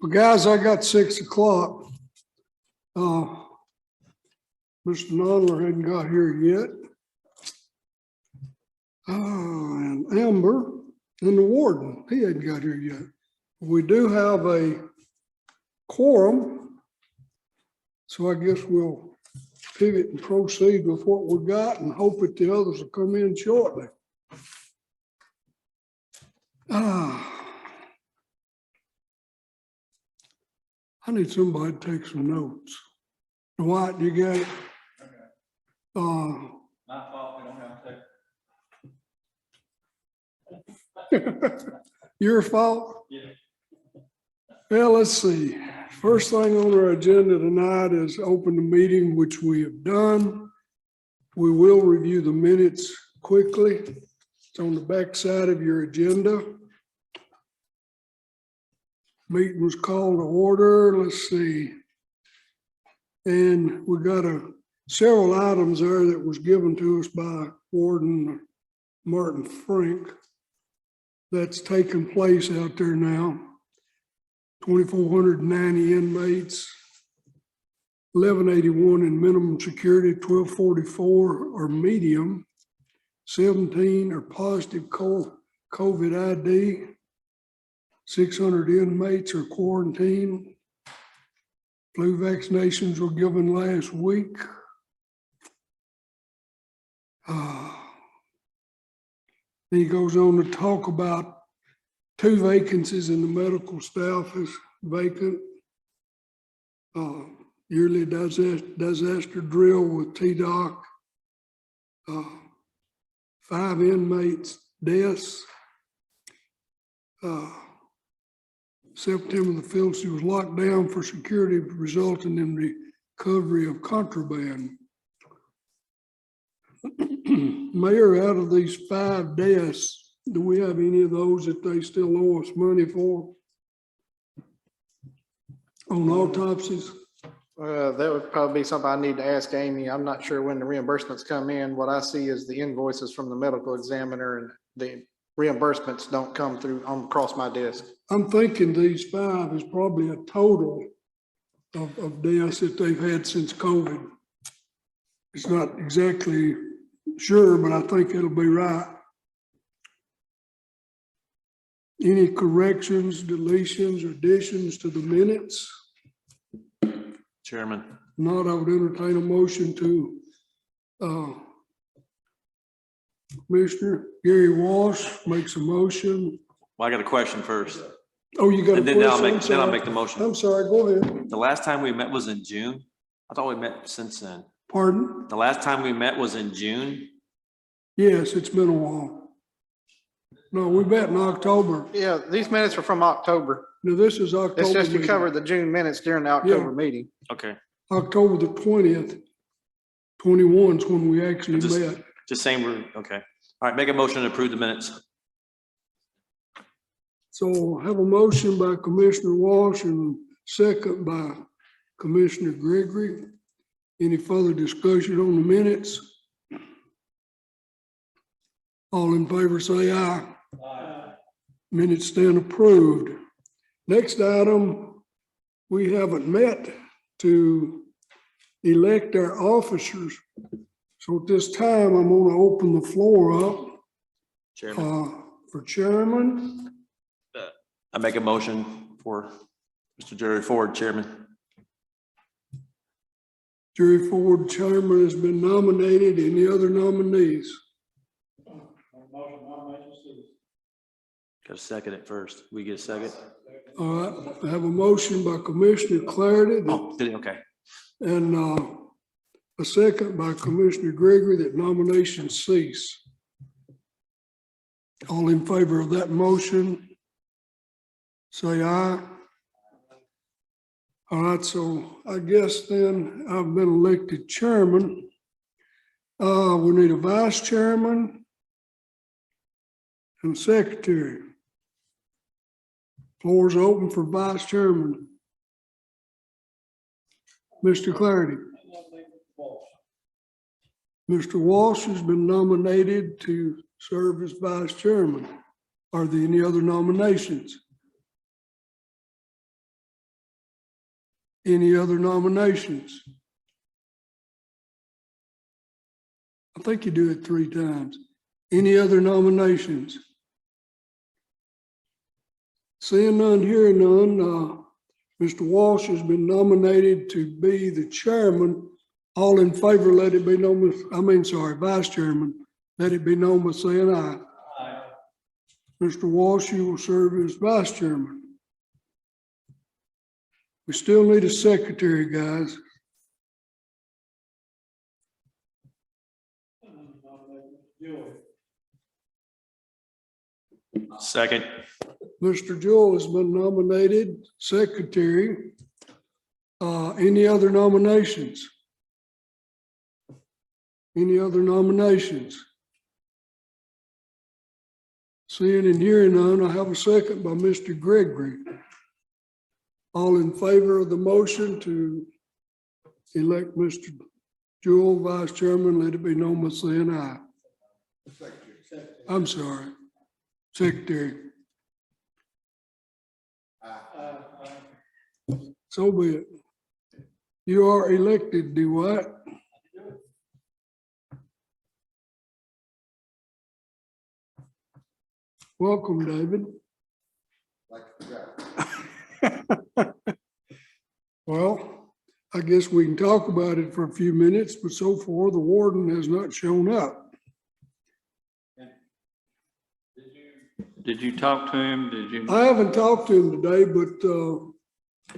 Well, guys, I got 6 o'clock. Mr. Nodler hadn't got here yet. And Amber and the warden, he hadn't got here yet. We do have a quorum, so I guess we'll pivot and proceed with what we got and hope that the others will come in shortly. I need somebody to take some notes. Dwight, you got it? My fault, we don't have to. Your fault? Yeah. Well, let's see. First thing on our agenda tonight is open the meeting, which we have done. We will review the minutes quickly. It's on the back side of your agenda. Meeting was called to order. Let's see. And we got several items there that was given to us by Warden Martin Frank. That's taking place out there now. 2,490 inmates, 1,181 in minimum security, 1,244 are medium, 17 are positive COVID ID, 600 inmates are quarantined. Flu vaccinations were given last week. He goes on to talk about 2 vacancies in the medical staff is vacant. Yearly disaster drill with TDOC. 5 inmates deaths. September the 5th, she was locked down for security, resulting in recovery of contraband. Mayor, out of these 5 deaths, do we have any of those that they still owe us money for? On autopsies? That would probably be something I need to ask Amy. I'm not sure when the reimbursements come in. What I see is the invoices from the medical examiner, and the reimbursements don't come through across my desk. I'm thinking these 5 is probably a total of deaths that they've had since COVID. It's not exactly sure, but I think it'll be right. Any corrections, deletions, or additions to the minutes? Chairman. Not, I would entertain a motion to Commissioner Gary Walsh makes a motion. Well, I got a question first. Oh, you got a And then question? I'll make the motion. I'm sorry, go ahead. The last time we met was in June. I thought we met since then. Pardon? The last time we met was in June. Yes, it's been a while. No, we met in October. Yeah, these minutes are from October. Now, this is October. It's just you meeting. covered the June minutes during the October meeting. Okay. October the 20th, 21 is when we actually met. Just same room. Okay. All right. Make a motion to approve the minutes. So have a motion by Commissioner Walsh and second by Commissioner Gregory. Any further discussion on the minutes? All in favor say aye. Aye. Minutes stand approved. Next item, we haven't met to elect our officers. So at this time, I'm going to open the floor up Chairman. for chairman. I make a motion for Mr. Jerry Ford, Chairman. Jerry Ford, chairman, has been nominated. Any other nominees? Got to second it first. We get a second. All right, I have a motion by Commissioner Clarity Oh, did it? Okay. and a second by Commissioner Gregory that nominations cease. All in favor of that motion, say aye. All right, so I guess then I've been elected chairman. We need a vice chairman and secretary. Floor is open for vice chairman. Mr. Clarity. Mr. Walsh has been nominated to serve as vice chairman. Are there any other nominations? Any other nominations? I think you do it 3 times. Any other nominations? Seeing none, hearing none, Mr. Walsh has been nominated to be the chairman. All in favor, let it be known with, vice chairman, let it be known by saying aye. Aye. Mr. Walsh, you will serve as vice chairman. We still need a secretary, guys. Second. Mr. Jewell has been nominated secretary. Any other nominations? Any other nominations? Seeing and hearing none, I have a second by Mr. Gregory. All in favor of the motion to elect Mr. Jewell vice chairman, let it be known by saying aye. I'm sorry, secretary. So be it. You are elected, Dwight. Welcome, David. Well, I guess we can talk about it for a few minutes, but so far the warden has not shown up. Did you talk to him? Did you? I haven't talked to him today, but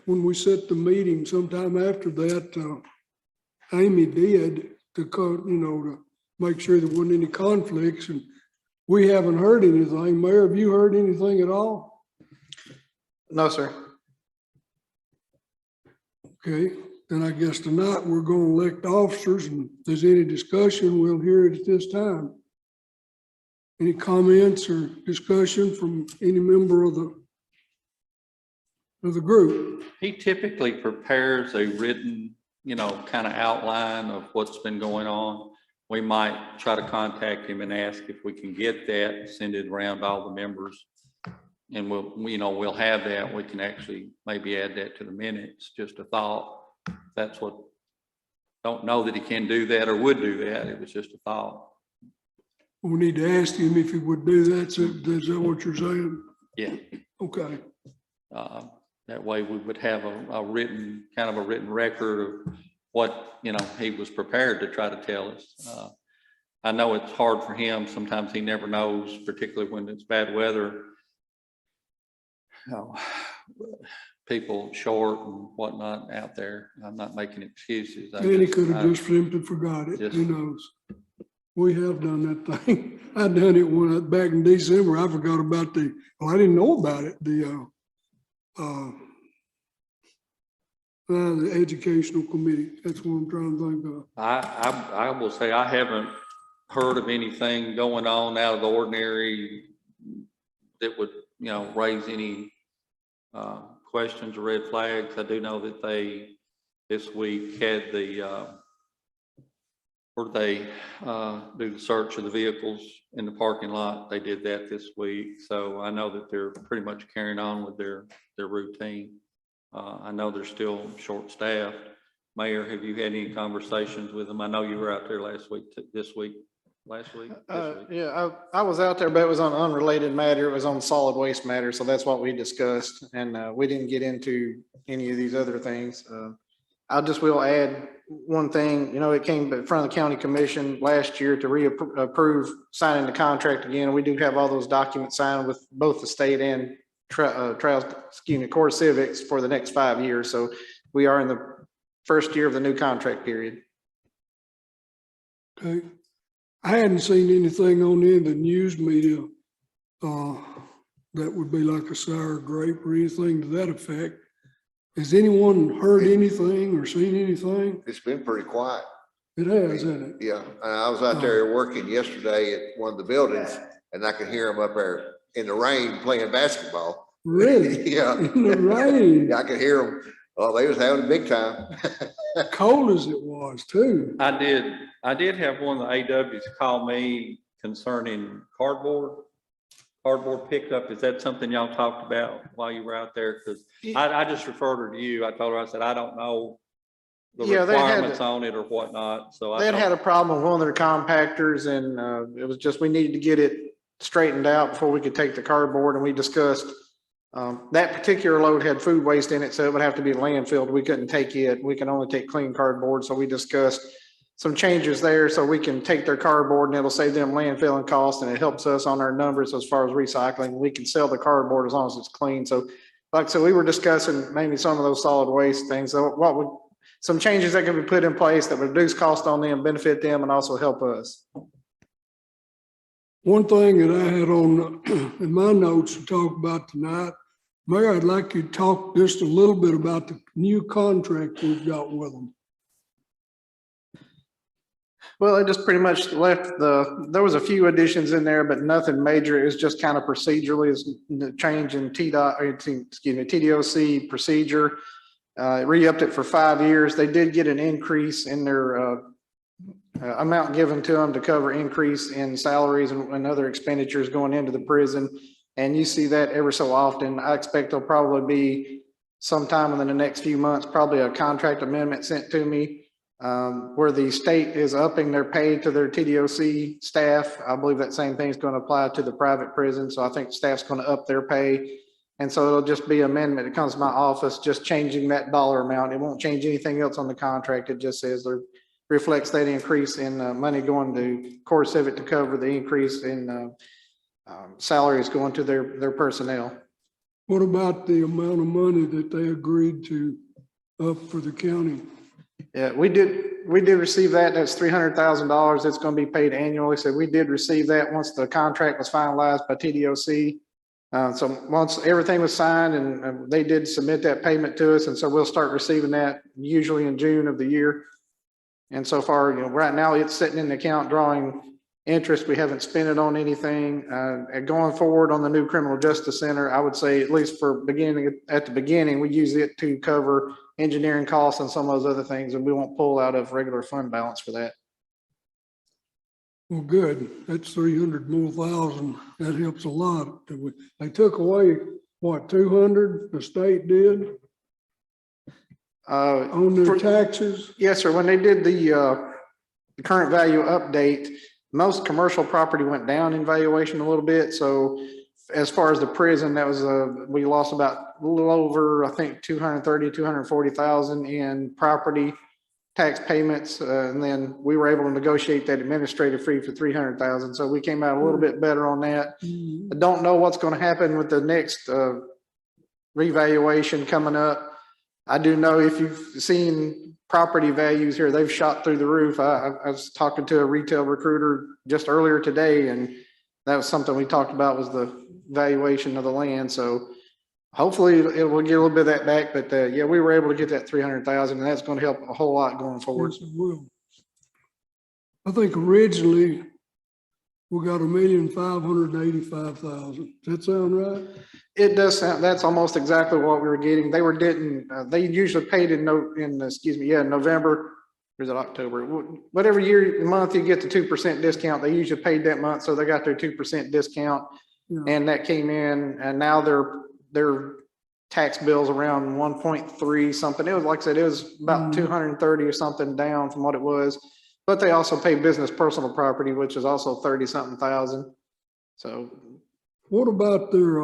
when we set the meeting sometime after that, Amy did to make sure there wasn't any conflicts, and we haven't heard anything. Mayor, have you heard anything at all? No, sir. Okay, then I guess tonight we're going to elect officers, and if there's any discussion, we'll hear it at this time. Any comments or discussion from any member of the group? He typically prepares a written, kind of outline of what's been going on. We might try to contact him and ask if we can get that, send it around to all the members. And we'll have that. We can actually maybe add that to the minutes, just a thought. That's what, don't know that he can do that or would do that. It was just a thought. We need to ask him if he would do that. So is that what you're saying? Yeah. Okay. That way we would have a written record of what, he was prepared to try to tell us. I know it's hard for him. Sometimes he never knows, particularly when it's bad weather. People short and whatnot out there. I'm not making excuses. And he could have just simply forgot it. Who knows? We have done that thing. I done it back in December. I forgot about I didn't know about it. The educational committee. That's what I'm trying to think of. I will say I haven't heard of anything going on out of the ordinary that would, raise any questions or red flags. I do know that they this week had where they do the search of the vehicles in the parking lot. They did that this week. So I know that they're pretty much carrying on with their routine. I know they're still short-staffed. Mayor, have you had any conversations with them? I know you were out there last week, this week. Yeah, I was out there, but it was on an unrelated matter. It was on solid waste matter. So that's what we discussed. And we didn't get into any of these other things. I just will add one thing. It came in front of the county commission last year to reapprove signing the contract again. We do have all those documents signed with both the state and Core Civics for the next 5 years. So we are in the first year of the new contract period. Okay. I hadn't seen anything on any of the news media that would be like a sour grape or anything to that effect. Has anyone heard anything or seen anything? It's been pretty quiet. It has, hasn't it? Yeah, and I was out there working yesterday at one of the buildings and I could hear them up there in the rain playing basketball. Really? Yeah. In the rain? I could hear them. Oh, they was having a big time. Cold as it was too. I did have one of the AWs call me concerning cardboard. cardboard pickup, is that something y'all talked about while you were out there? Cause I just referred her to you. I told her, I said, I don't know the Yeah, they had- requirements on it or whatnot, so I. They had thought- a problem with one of their compactors and it was just, we needed to get it straightened out before we could take the cardboard, and we discussed that particular load had food waste in it, so it would have to be landfilled. We couldn't take it. We can only take clean cardboard. So we discussed some changes there so we can take their cardboard and it'll save them landfilling costs, and it helps us on our numbers as far as recycling. We can sell the cardboard as long as it's clean. So like I said, we were discussing maybe some of those solid waste things. So what would, some changes that can be put in place that would reduce cost on them, benefit them, and also help us. One thing that I had on in my notes to talk about tonight, Mayor, I'd like you to talk just a little bit about the new contract we've got with them. Well, it just pretty much left there was a few additions in there, but nothing major. It was just kind of procedurally is the change in TDOC procedure. Re-upped it for 5 years. They did get an increase in their amount given to them to cover increase in salaries and other expenditures going into the prison. And you see that ever so often. I expect there'll probably be sometime within the next few months, probably a contract amendment sent to me where the state is upping their pay to their TDOC staff. I believe that same thing is going to apply to the private prison. So I think staff's going to up their pay. And so it'll just be amendment. It comes to my office, just changing that dollar amount. It won't change anything else on the contract. It just says there reflects that increase in money going to Core Civic to cover the increase in salaries going to their personnel. What about the amount of money that they agreed to up for the county? Yeah, we did receive that. That's $300,000. It's going to be paid annually. So we did receive that once the contract was finalized by TDOC. So once everything was signed and they did submit that payment to us, and so we'll start receiving that usually in June of the year. And so far, right now it's sitting in the account drawing interest. We haven't spent it on anything. And going forward on the new criminal justice center, I would say at least at the beginning, we use it to cover engineering costs and some of those other things, and we won't pull out of regular fund balance for that. Well, good. That's 300 more thousand. That helps a lot. They took away, what, 200, the state did on their taxes? Yes, sir. When they did the current value update, most commercial property went down in valuation a little bit. So as far as the prison, that was we lost about a little over, I think, 240,000 in property tax payments, and then we were able to negotiate that administrative fee for 300,000. So we came out a little bit better on that. I don't know what's going to happen with the next revaluation coming up. I do know if you've seen property values here, they've shot through the roof. I was talking to a retail recruiter just earlier today, and that was something we talked about, was the valuation of the land. So hopefully it will get a little bit of that back, but yeah, we were able to get that 300,000, and that's going to help a whole lot going forward. Yes, it will. I think originally we got $1,585,000. Does that sound right? It does sound, that's almost exactly what we were getting. They were getting, they usually paid in November, or is it October? Whatever month you get the 2% discount, they usually paid that month. So they got their 2% discount, Yeah. and that came in, and now their tax bills around 1.3 something. It was, like I said, it was about 230 or something down from what it was, but they also pay business personal property, which is also 30 something thousand. So What about their,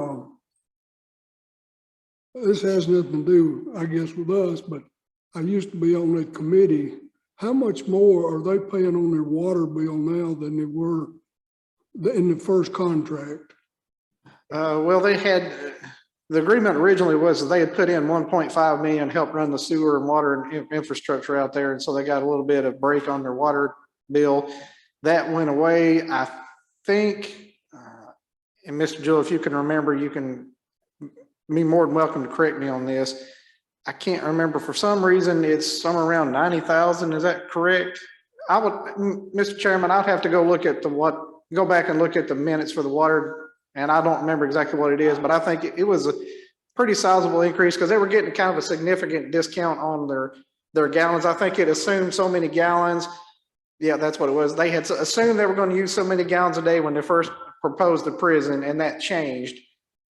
this has nothing to do, I guess, with us, but I used to be on that committee. How much more are they paying on their water bill now than they were in the first contract? well, they had, the agreement originally was that they had put in 1.5 million, help run the sewer and water and infrastructure out there. And so they got a little bit of break on their water bill. That went away. I think, and Mr. Jewell, if you can remember, you can be more than welcome to correct me on this. I can't remember, for some reason, it's somewhere around 90,000. Is that correct? I would, Mr. Chairman, I'd have to go look at go back and look at the minutes for the water. And I don't remember exactly what it is, but I think it was a pretty sizable increase because they were getting kind of a significant discount on their gallons. I think it assumed so many gallons. Yeah, that's what it was. They had assumed they were going to use so many gallons a day when they first proposed the prison and that changed.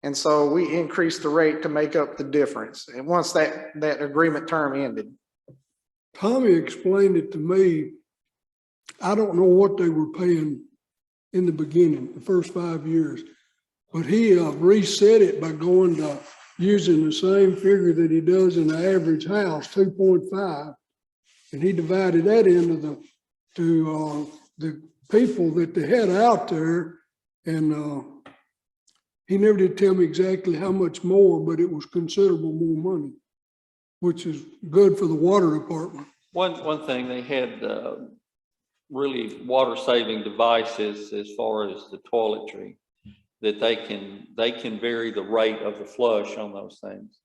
And so we increased the rate to make up the difference. And once that agreement term ended. Tommy explained it to me. I don't know what they were paying in the beginning, the first 5 years, but he reset it by going to using the same figure that he does in the average house, 2.5. And he divided that into the people that they had out there. And he never did tell me exactly how much more, but it was considerable more money, which is good for the water department. One thing, they had really water saving devices as far as the toiletry, that they can vary the rate of the flush on those things.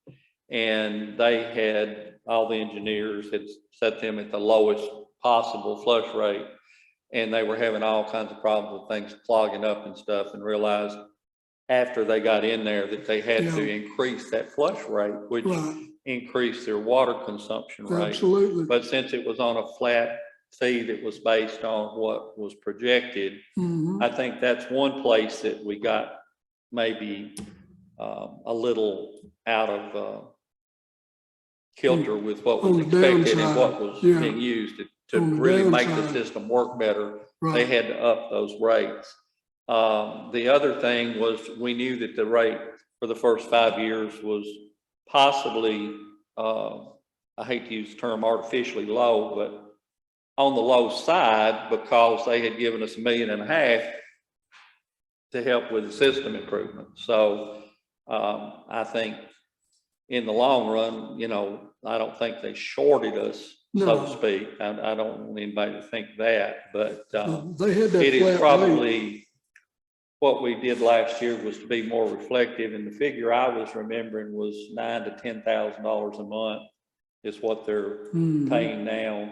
And they had, all the engineers had set them at the lowest possible flush rate. And they were having all kinds of problems with things clogging up and stuff, and realized after they got in there that they had to increase that flush rate, which Right. increased their water consumption rate. Absolutely. But since it was on a flat fee that was based on what was projected, Mhm. I think that's one place that we got maybe a little out of kilter with what was On the expected and what downside, was yeah. being used to On the really make the downside. system work better. They Right. had to up those rates. The other thing was, we knew that the rate for the first 5 years was possibly, I hate to use the term artificially low, but on the low side, because they had given us $1.5 million to help with the system improvement. So I think in the long run, I don't think they shorted us, so to No. speak. I don't want anybody to think that, but They had that it is flat rate. probably, what we did last year was to be more reflective, and the figure I was remembering was $9,000 to $10,000 a month is what they're Mhm. paying now.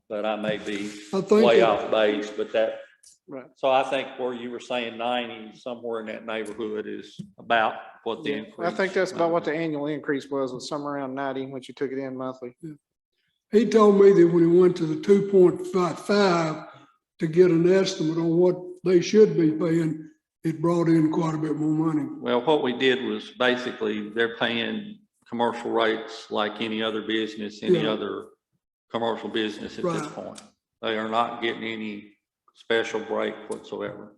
But I may be I think way that- off base, but that, Right. so I think where you were saying 90, somewhere in that neighborhood is about what the Yeah, increase. I think that's about what the might be. annual increase was somewhere around 90 once you took it in monthly. He told me that when he went to the 2.55 to get an estimate on what they should be paying, it brought in quite a bit more money. Well, what we did was basically they're paying commercial rates like any other business, any Yeah. other commercial business at this Right. point. They are not getting any special break whatsoever.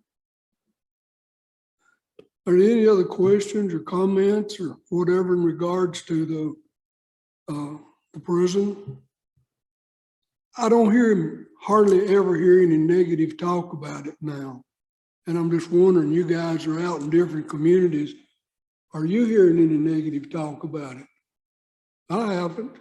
Are there any other questions or comments or whatever in regards to the prison? I don't hardly ever hear any negative talk about it now. And I'm just wondering, you guys are out in different communities. Are you hearing any negative talk about it? I haven't.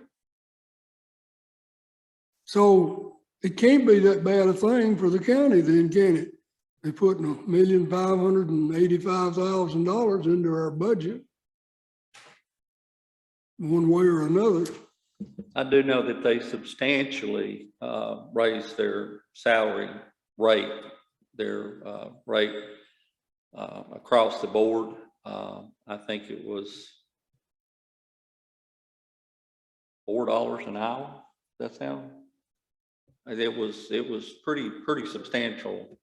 So it can't be that bad a thing for the county then, can it? They're putting $1,585,000 into our budget, one way or another. I do know that they substantially raised their salary rate, their rate across the board. I think it was $4 an hour. Does that sound? It was pretty substantial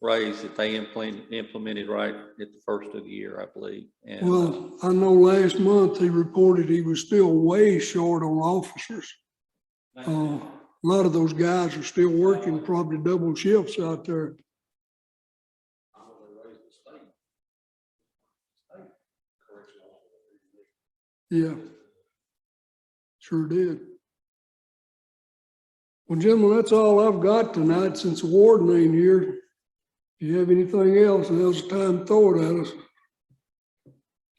raise that they implemented right at the first of the year, I believe. And Well, I know last month he reported he was still way short on officers. A lot of those guys are still working probably double shifts out there. Yeah, sure did. Well, gentlemen, that's all I've got tonight since the warden ain't here. If you have anything else, now's the time to throw it at us.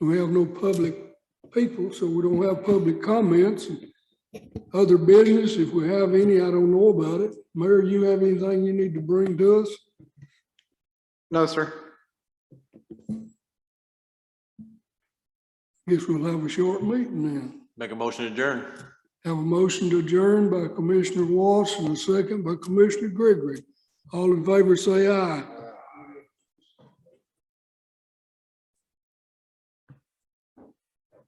We have no public people, so we don't have public comments. Other business, if we have any, I don't know about it. Mayor, you have anything you need to bring to us? No, sir. Guess we'll have a short meeting then. Make a motion to adjourn. Have a motion to adjourn by Commissioner Walsh and a second by Commissioner Gregory. All in favor, say aye.